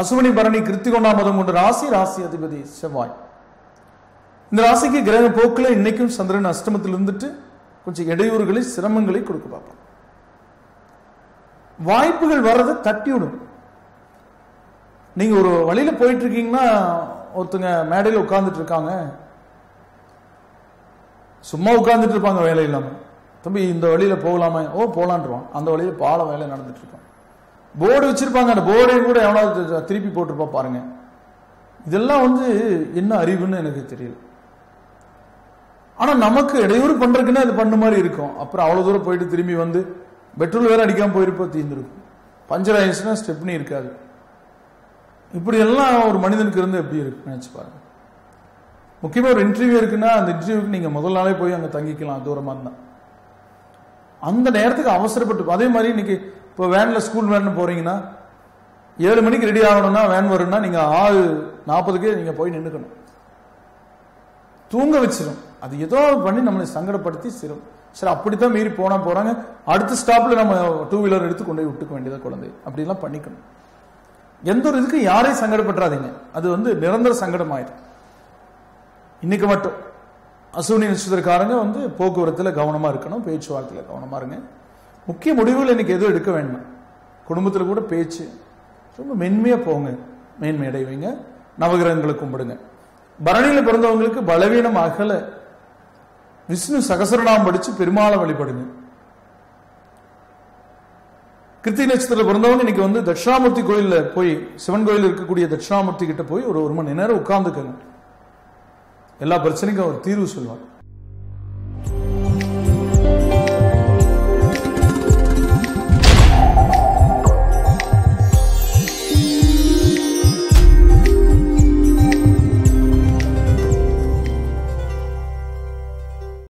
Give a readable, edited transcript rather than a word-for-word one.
அசுவினி பரணி கிருத்திகோணாம் மதம் கொண்ட ராசி, ராசி அதிபதி செவ்வாய். இந்த ராசிக்கு கிரக போக்கில் இன்னைக்கும் சந்திரன் அஷ்டமத்தில் இருந்துட்டு கொஞ்சம் இடையூறுகளை, சிரமங்களை கொடுக்க பார்ப்பான். வாய்ப்புகள் வர்றதை தட்டி விடும். நீங்க ஒரு வழியில போயிட்டு இருக்கீங்கன்னா, ஒருத்தங்க மேடையில் உட்கார்ந்துட்டு இருக்காங்க, சும்மா உட்கார்ந்துட்டு இருப்பாங்க வேலை இல்லாம. தம்பி இந்த வழியில போகலாமா? ஓ போலான்றான். அந்த வழியில பால வேலை நடந்துட்டு இருக்கான். போர்டு வச்சிருப்பாங்க, அந்த போர்டையும் கூட எவனாவது திருப்பி போட்டிருப்பா பாருங்க. இதெல்லாம் என்ன அறிவுன்னு எனக்கு தெரியல. ஆனா நமக்கு இடையூறு பண்றதுக்குன்னா இது பண்ண மாதிரி இருக்கும். அப்புறம் அவ்வளவு தூரம் போயிட்டு திரும்பி பெட்ரோல் வேற அடிக்காம போயிருப்பா, தீர்ந்துருக்கும். பஞ்சர் ஆயிடுச்சுன்னா ஸ்டெப்னி இருக்காது. இப்படி எல்லாம் ஒரு மனிதனுக்கு இருந்து எப்படி இருக்கு நினைச்சு பாருங்க. முக்கியமா ஒரு இன்டர்வியூ இருக்குன்னா, அந்த இன்டர்வியூக்கு நீங்க முதல் நாளே போய் அங்க தங்கிக்கலாம், தூரமா இருந்தா. அந்த நேரத்துக்கு அவசரப்பட்டு, அதே மாதிரி இன்னைக்கு இப்போ வேன்ல, ஸ்கூல் வேன் போறீங்கன்னா 7 மணிக்கு ரெடி ஆகணும்னா வேன் வரும்னா நீங்க 6:40க்கே நீங்க போய் நின்றுக்கணும். தூங்க வச்சிடும். அது ஏதோ பண்ணி நம்மளை சங்கடப்படுத்தி சிறும். சரி, அப்படித்தான் மீறி போறாங்க. அடுத்த ஸ்டாப்ல நம்ம 2 வீலர் எடுத்து கொண்டு போய் விட்டுக்க வேண்டியதா குழந்தை. அப்படிலாம் பண்ணிக்கணும். எந்த ஒரு இதுக்கு யாரையும் சங்கடப்பட்டுறாதீங்க. அது நிரந்தர சங்கடம் ஆயிடும். இன்னைக்கு மட்டும் அசுவினி நட்சத்திரக்காரங்க போக்குவரத்துல கவனமா இருக்கணும், பேச்சுவார்த்தையில கவனமா இருங்க. முக்கிய முடிவுகள் இன்னைக்கு எதுவும் எடுக்க வேண்டாம். குடும்பத்துல கூட பேச்சு ரொம்ப மென்மையா போங்க, மேன்மை அடைவீங்க. நவகிரகங்களை கும்பிடுங்க. பரணியில பிறந்தவங்களுக்கு பலவீனம் அகல விஷ்ணு சகசரநாமம் படிச்சு பெருமாளை வழிபடுங்க. கிருத்திகை நட்சத்திரத்தில் பிறந்தவங்க இன்னைக்கு தட்சிணாமூர்த்தி கோயில்ல போய், சிவன் கோயில் இருக்கக்கூடிய தட்சிணாமூர்த்தி கிட்ட போய் ஒரு மணி நேரம் உட்கார்ந்துக்கங்க. எல்லா பிரச்சனைக்கும் அவர் தீர்வு சொல்வார்.